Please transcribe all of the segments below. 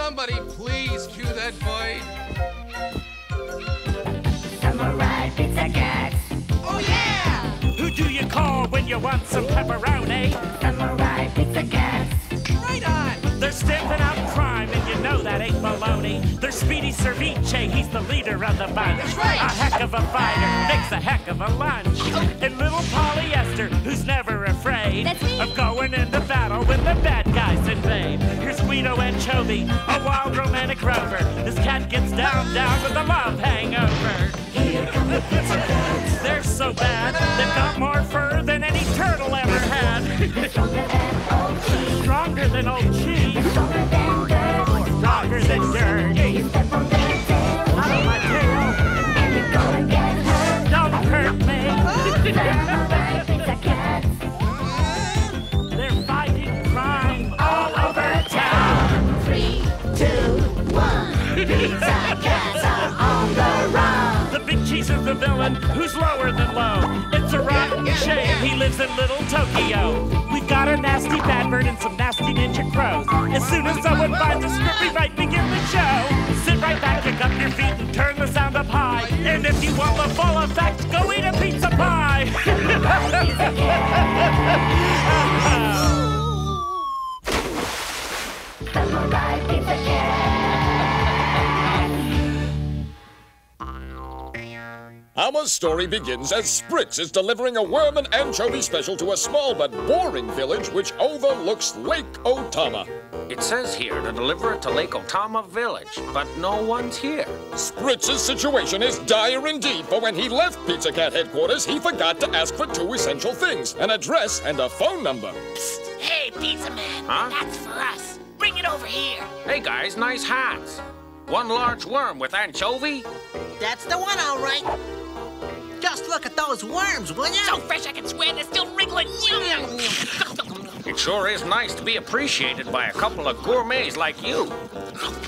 Somebody please cue that void. Samurai pizza cats. Oh yeah! Who do you call when you want some pepperoni? Samurai pizza cats. Right on! They're stamping out crime, and you know that ain't baloney. They're Speedy Cerviche, he's the leader of the bunch. That's right. A heck of a fighter, makes a heck of a lunch. And little Polyester, who's never afraid of going into battle when the bad guys invade. Here's Guido Anchovy, a wild romantic rover. This cat gets down with a love hangover. Here come the pizza cats. They're so bad, they've got more fur than any turtle ever had. Stronger than old cheese. Stronger than dirt. Stronger than dirt. You step on their tail. Out of my tail. And you're gonna get hurt. Don't hurt me. Samurai pizza cats. They're fighting crime all over town. 3, 2, 1. Pizza cats are on the run. The big cheese is the villain who's lower than low. It's a rotten shame he lives in little Tokyo. We've got a nasty bad bird and some nasty ninja crows. As soon as someone finds a script, we might begin the show. Sit right back, kick up your feet, and turn the sound up high. And if you want the full effect, go eat a pizza pie. Samurai pizza cats. Our story begins as Spritz is delivering a worm and anchovy special to a small but boring village which overlooks Lake Otama. It says here to deliver it to Lake Otama Village, but no one's here. Spritz's situation is dire indeed, for when he left Pizza Cat headquarters, he forgot to ask for 2 essential things, an address and a phone number. Psst. Hey, Pizza Man. Huh? That's for us. Bring it over here. Hey guys, nice hats. One large worm with anchovy? That's the one, all right. Just look at those worms, will ya? So fresh I can swear they're still wriggling. It sure is nice to be appreciated by a couple of gourmets like you.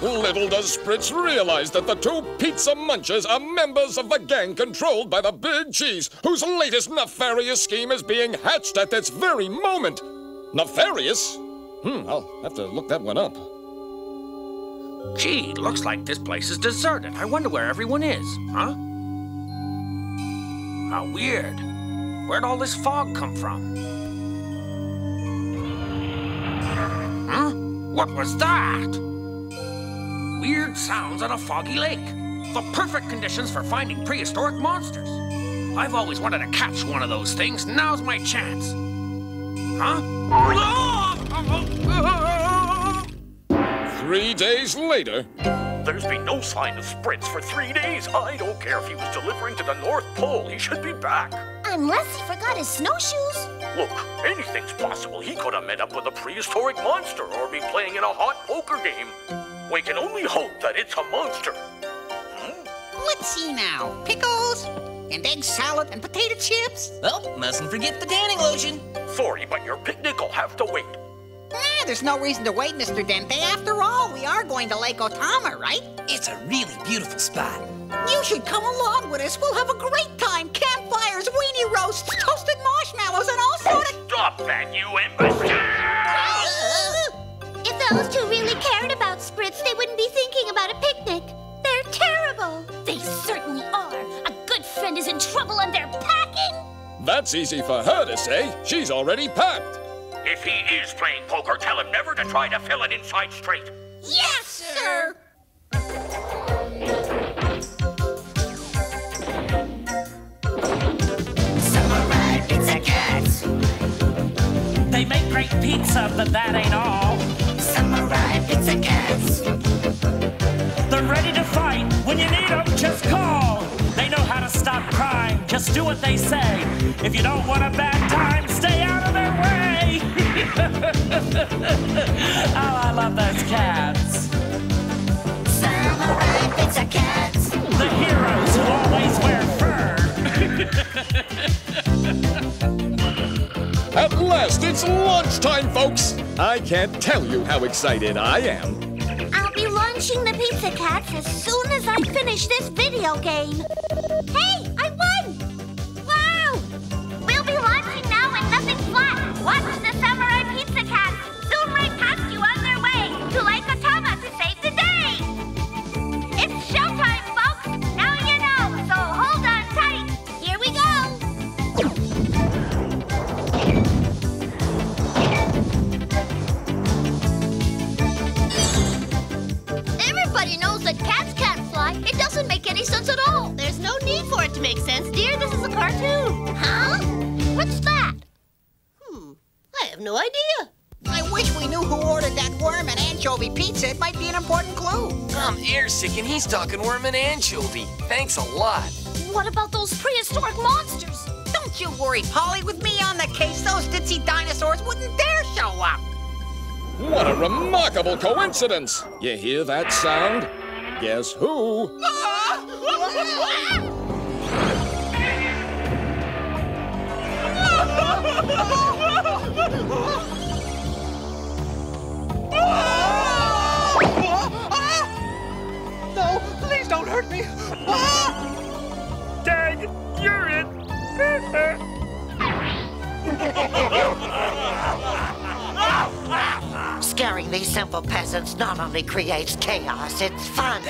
Little does Spritz realize that the 2 pizza munchers are members of the gang controlled by the Big Cheese, whose latest nefarious scheme is being hatched at this very moment. Nefarious? I'll have to look that one up. Gee, looks like this place is deserted. I wonder where everyone is, huh? How weird. Where'd all this fog come from? Huh? What was that? Weird sounds on a foggy lake. The perfect conditions for finding prehistoric monsters. I've always wanted to catch one of those things. Now's my chance. Huh? 3 days later... There's been no sign of Spritz for 3 days. I don't care if he was delivering to the North Pole. He should be back. Unless he forgot his snowshoes. Look, anything's possible. He could have met up with a prehistoric monster or be playing in a hot poker game. We can only hope that it's a monster. Let's see now. Pickles and egg salad and potato chips. Oh, mustn't forget the tanning lotion. Sorry, but your picnic will have to wait. There's no reason to wait, Mr. Dente. After all, we are going to Lake Otama, right? It's a really beautiful spot. You should come along with us. We'll have a great time. Campfires, weenie roasts, toasted marshmallows, and all sort of... Stop that, you imbecile! If those 2 really cared about Spritz, they wouldn't be thinking about a picnic. They're terrible. They certainly are. A good friend is in trouble and they're packing. That's easy for her to say. She's already packed. If he is playing poker, tell him never to try to fill it inside straight. Yes, sir. Samurai pizza cats. They make great pizza, but that ain't all. Samurai pizza cats. They're ready to fight. When you need them, just call. They know how to stop crime. Just do what they say. If you don't want a bad time, stay out of their way. Oh, I love those cats. Samurai pizza cats. The heroes who always wear fur. At last, it's lunchtime, folks. I can't tell you how excited I am. I'll be launching the Pizza Cats as soon as I finish this video game. Hey, I won! Wow! We'll be launching now and nothing's flat. Watch the Samurai Pizza Cats zoom right past you on their way to Lake Otama to save the doesn't make any sense at all. There's no need for it to make sense, dear. This is a cartoon. Huh? What's that? I have no idea. I wish we knew who ordered that worm and anchovy pizza. It might be an important clue. I'm airsick and he's talking worm and anchovy. Thanks a lot. What about those prehistoric monsters? Don't you worry, Polly. With me on the case, those ditzy dinosaurs wouldn't dare show up. What a remarkable coincidence! You hear that sound? Guess who? No, please don't hurt me. Dad, you're it. Scaring these simple peasants not only creates chaos, it's fun.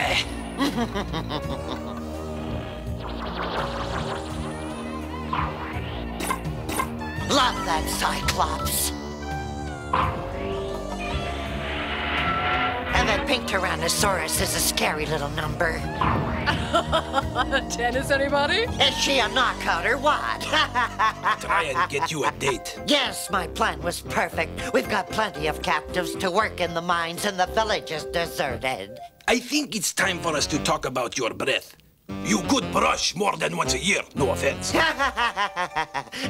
Love that Cyclops. And that pink Tyrannosaurus is a scary little number. Tennis, anybody? Is she a knockout or what? Try and get you a date. Yes, my plan was perfect. We've got plenty of captives to work in the mines and the village is deserted. I think it's time for us to talk about your breath. You could brush more than once a year, no offense.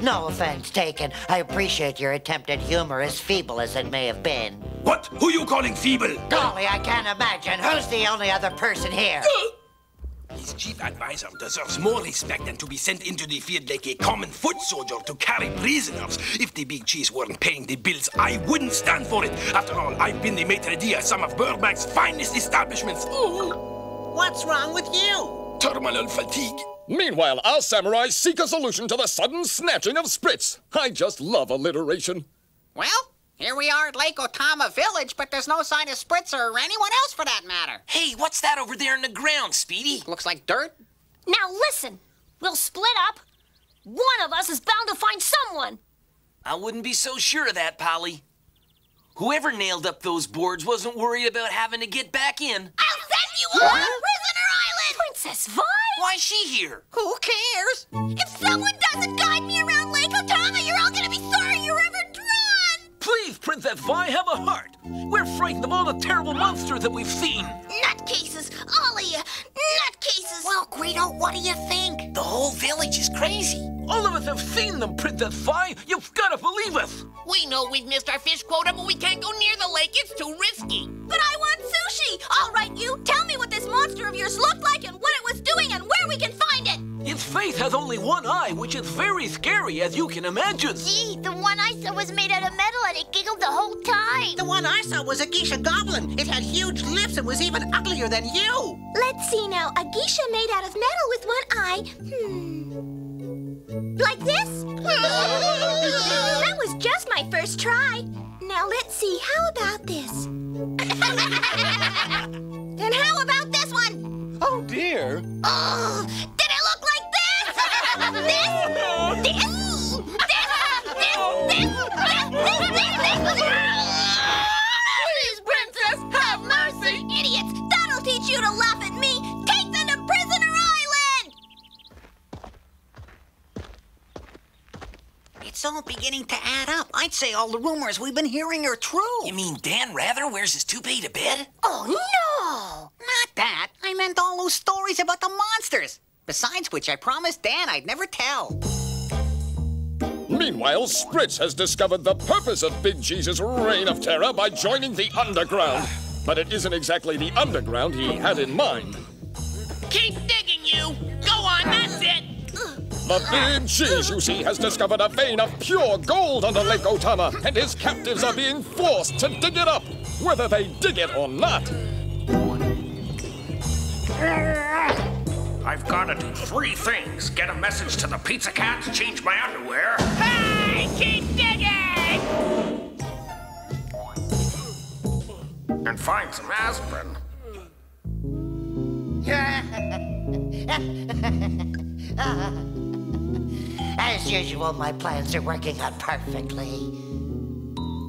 No offense taken. I appreciate your attempted humor, as feeble as it may have been. What? Who you calling feeble? Golly, I can't imagine. Who's the only other person here? His chief advisor deserves more respect than to be sent into the field like a common foot soldier to carry prisoners. If the big cheese weren't paying the bills, I wouldn't stand for it. After all, I've been the maitre d' at some of Burbank's finest establishments. What's wrong with you? Terminal fatigue. Meanwhile, our samurais seek a solution to the sudden snatching of Spritz. I just love alliteration. Well, here we are at Lake Otama Village, but there's no sign of Spritz or anyone else for that matter. Hey, what's that over there in the ground, Speedy? Looks like dirt. Now listen, we'll split up. One of us is bound to find someone. I wouldn't be so sure of that, Polly. Whoever nailed up those boards wasn't worried about having to get back in. I'll send you on Prisoner Island! Princess Vi? Why's she here? Who cares? If someone doesn't guide me around Lake Otama, you're all gonna be sorry you're ever drawn! Please, Princess Vi, have a heart. We're frightened of all the terrible monsters that we've seen. Nutcases, all of you! Nutcases! Well, Guido, what do you think? The whole village is crazy. All of us have seen them, Princess Vi. You've got to believe us. We know we've missed our fish quota, but we can't go near the lake. It's too risky. But I want sushi! All right, you, tell me what this monster of yours looked like and what it was doing and where we can find it! Its face has only one eye, which is very scary, as you can imagine. Gee, the one I saw was made out of metal and it giggled the whole time. The one I saw was a geisha goblin. It had huge lips and was even uglier than you. Let's see now, a geisha made out of metal with one eye. Like this? That was just my first try. Now let's see, how about this? And how about this one? Oh, dear. Oh, did it look like this? Please, Princess, have mercy. Idiots, that'll teach you to laugh at me. Take them to Prisoner Island. It's all beginning to add up. I'd say all the rumors we've been hearing are true. You mean Dan Rather wears his toupee to bed? Oh, no! Not that. I meant all those stories about the monsters. Besides which, I promised Dan I'd never tell. Meanwhile, Spritz has discovered the purpose of Big Cheese's reign of terror by joining the underground. But it isn't exactly the underground he had in mind. Keep digging, you. Go on, that's it. The Big Cheese, you see, has discovered a vein of pure gold under Lake Otama, and his captives are being forced to dig it up, whether they dig it or not. I've got to do 3 things. Get a message to the pizza cats, change my underwear. Hey, keep digging! And find some aspirin. As usual, my plans are working out perfectly.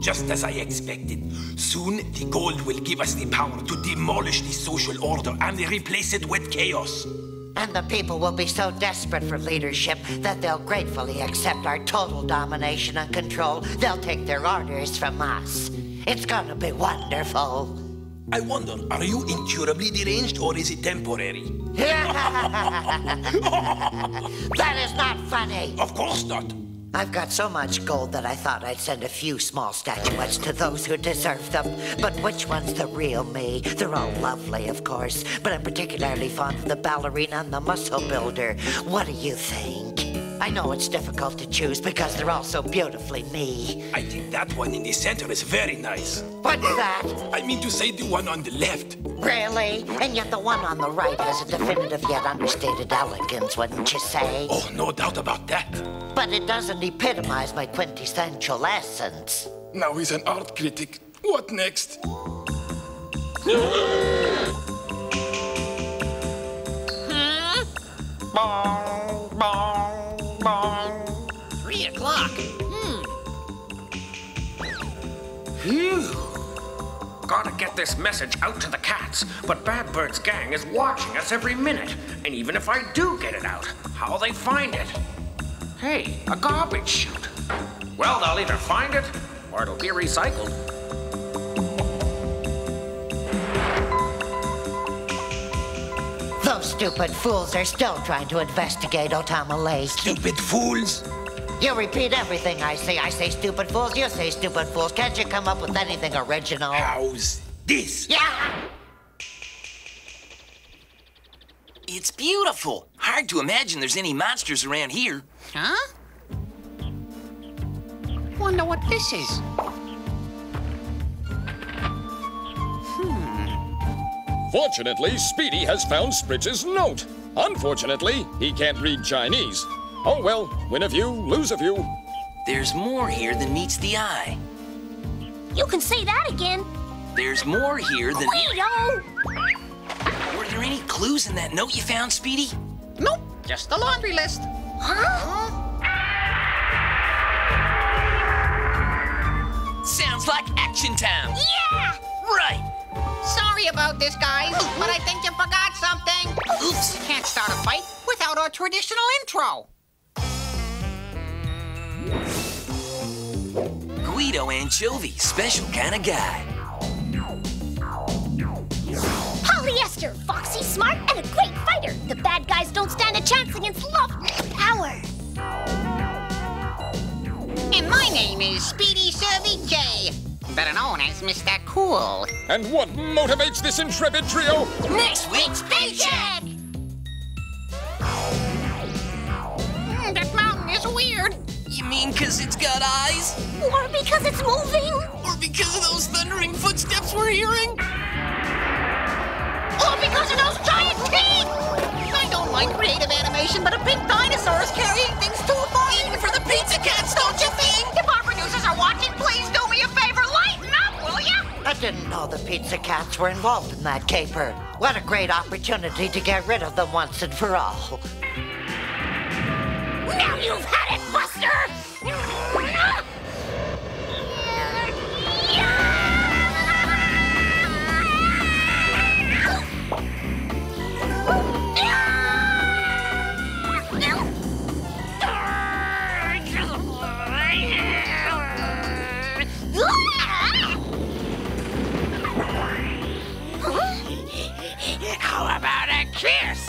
Just as I expected. Soon, the gold will give us the power to demolish the social order and replace it with chaos. And the people will be so desperate for leadership that they'll gratefully accept our total domination and control. They'll take their orders from us. It's gonna be wonderful. I wonder, are you incurably deranged or is it temporary? That is not funny. Of course not. I've got so much gold that I thought I'd send a few small statuettes to those who deserve them. But which one's the real me? They're all lovely, of course, but I'm particularly fond of the ballerina and the muscle builder. What do you think? I know it's difficult to choose because they're all so beautifully me. I think that one in the center is very nice. What's that? I mean to say the one on the left. Really? And yet the one on the right has a definitive yet understated elegance, wouldn't you say? Oh, no doubt about that. But it doesn't epitomize my quintessential essence. Now he's an art critic. What next? Bong, bong, bong. 3 o'clock. Phew. Gotta get this message out to the cats, but Bad Bird's gang is watching us every minute. And even if I do get it out, how'll they find it? Hey, a garbage chute. Well, they'll either find it, or it'll be recycled. Those stupid fools are still trying to investigate Otama Lake. Stupid fools? You repeat everything I say. I say stupid fools, you say stupid fools. Can't you come up with anything original? How's this? Yeah! It's beautiful. Hard to imagine there's any monsters around here. Huh? Wonder what this is. Fortunately, Speedy has found Spritz's note. Unfortunately, he can't read Chinese. Oh well, win a few, lose a few. There's more here than meets the eye. You can say that again. There's more here than... Guido! Were there any clues in that note you found, Speedy? Nope, just the laundry list. Huh? Sounds like action time. Yeah! Right. Sorry about this, guys, but I think you forgot something. Oops. Can't start a fight without our traditional intro. Guido Anchovy, special kind of guy. Polyester, foxy, smart, and a great fighter. The bad guys don't stand a chance against love and power. And my name is Speedy Ceviche, better known as Mr. Cool. And what motivates this intrepid trio? Next week's paycheck! That mountain is weird. You mean because it's got eyes? Or because it's moving. Or because of those thundering footsteps we're hearing? Or because of those giant teeth! I don't mind creative animation, but a pink dinosaur is carrying things too far. Even for the pizza cats, don't you think? If our producers are watching, please do me a favor, lighten up, will ya? I didn't know the pizza cats were involved in that caper. What a great opportunity to get rid of them once and for all. Now you've had it, Buster! How about a kiss?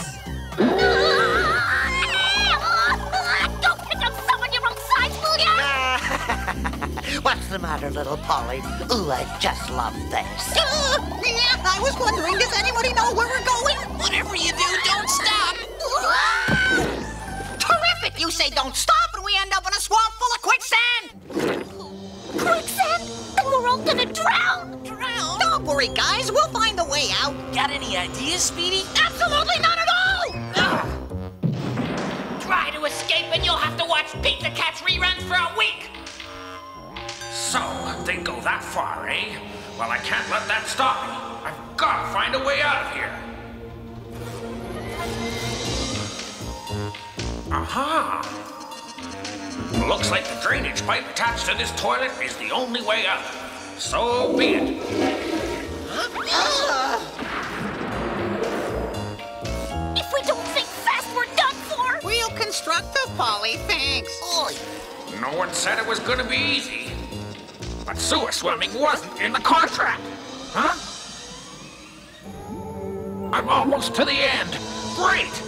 Don't pick up someone your own size, will ya? What's the matter, little Polly? Ooh, I just love this. Yeah, I was wondering, does anybody know where we're going? Whatever you do, don't stop. Terrific! You say don't stop and we end up in a swamp full of quicksand. Quicksand? Then we're all gonna drown. Drown? Don't worry, guys. We'll find a way out. Got any ideas, Speedy? Absolutely none at all! Try to escape and you'll have to watch Pizza Cats reruns for a week. So, they go that far, eh? Well, I can't let that stop me. I've got to find a way out of here. Aha! Looks like the drainage pipe attached to this toilet is the only way out. So be it. If we don't think fast, we're done for! Real constructive, Polly, thanks. No one said it was gonna be easy. But sewer swimming wasn't in the contract. Huh? I'm almost to the end. Great!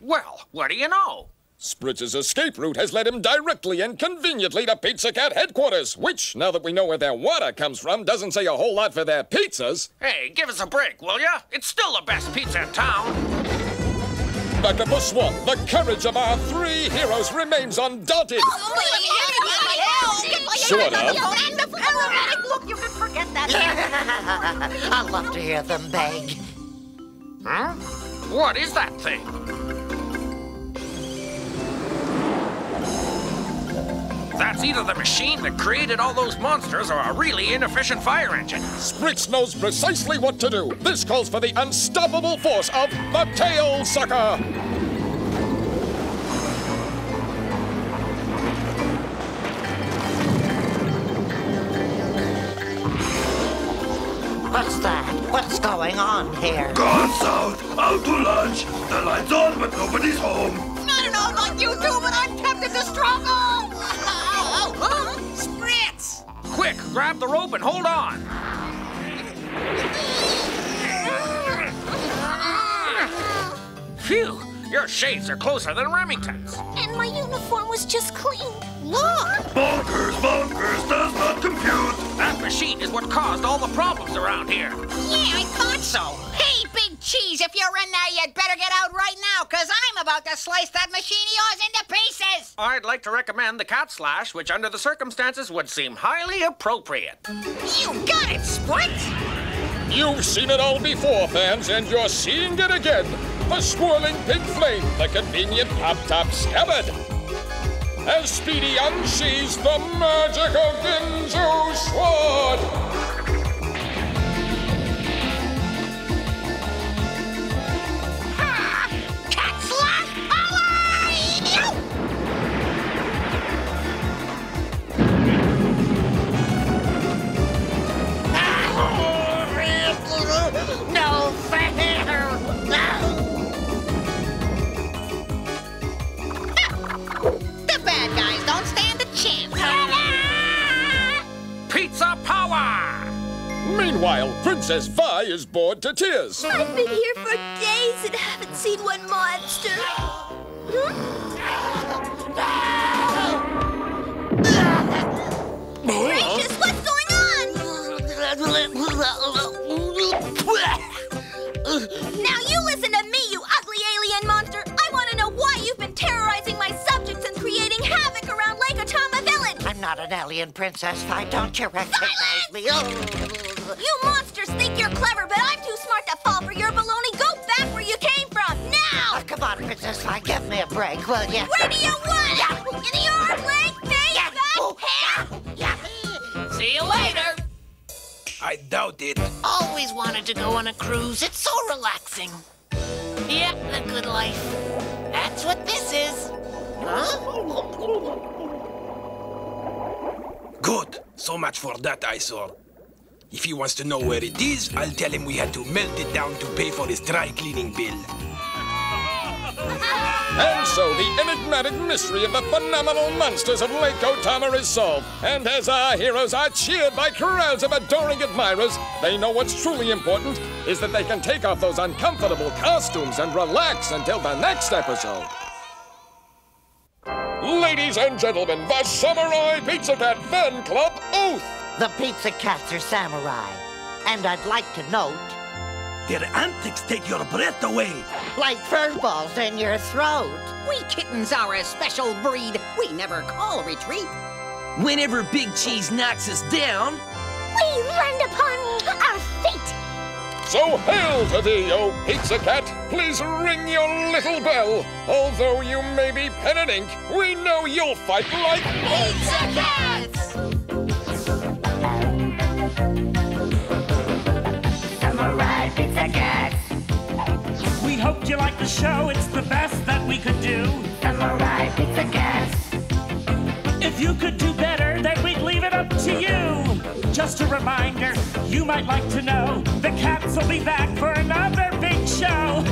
Well, what do you know? Spritz's escape route has led him directly and conveniently to Pizza Cat headquarters, which, now that we know where their water comes from, doesn't say a whole lot for their pizzas. Hey, give us a break, will ya? It's still the best pizza in town. Dr. Buswan, the courage of our three heroes remains undaunted. Sort of. Look, you can forget that. I love to hear them beg. Huh? What is that thing? That's either the machine that created all those monsters or a really inefficient fire engine. Spritz knows precisely what to do. This calls for the unstoppable force of the Tail Sucker. What's that? What's going on here? Gone south, out to lunch. The light's on, but nobody's home. I don't know about you two, but I'm tempted to struggle. Spritz! Quick, grab the rope and hold on. Phew, your shades are closer than Remington's. And my uniform was just cleaned. Look! Bonkers, bonkers, does not compute. That machine is what caused all the problems around here. Yeah, I thought so. Hey, Big Cheese, if you're in there, you'd better get out right now, because I'm about to slice that machine of yours into pieces. I'd like to recommend the cat slash, which under the circumstances would seem highly appropriate. You got it, Spritz! You've seen it all before, fans, and you're seeing it again. The swirling pink flame, the convenient pop-top scabbard. As Speedy unsheathes the magical Ginzu sword. Cat slash power! No fair! The bad guys don't stand a chance. Pizza power! Meanwhile, Princess Vi is bored to tears. I've been here for days and haven't seen one monster. Gracious, what's going on? Now you listen to me, you ugly alien monster. I want to know why you've been terrorizing my subjects and creating havoc around Lake Otama Village. I'm not an alien, Princess. Why don't you recognize me? Oh. You monsters think you're clever, but I'm too smart to fall for your baloney. Go back where you came from, now! Oh, come on, Princess Vi, give me a break, will you? Where do you want it? In your leg, face, back, hair? See you later. I doubt it. Always wanted to go on a cruise. It's so relaxing. Yep, the good life. That's what this is. Huh? Good. So much for that eyesore. If he wants to know where it is, I'll tell him we had to melt it down to pay for his dry cleaning bill. And so the enigmatic mystery of the phenomenal monsters of Lake Otama is solved. And as our heroes are cheered by crowds of adoring admirers, they know what's truly important is that they can take off those uncomfortable costumes and relax until the next episode. Ladies and gentlemen, the Samurai Pizza Cat Fan Club Oath! The Pizza Cats are samurai. And I'd like to note... Their antics take your breath away. Like fur balls in your throat. We kittens are a special breed. We never call retreat. Whenever Big Cheese knocks us down, we land upon our fate. So hail to thee, O Pizza Cat! Please ring your little bell. Although you may be pen and ink, we know you'll fight like Pizza Cats! Samurai. you like the show, it's the best that we could do. Samurai Pizza Cats. If you could do better, then we'd leave it up to you. Just a reminder, you might like to know, the cats will be back for another big show.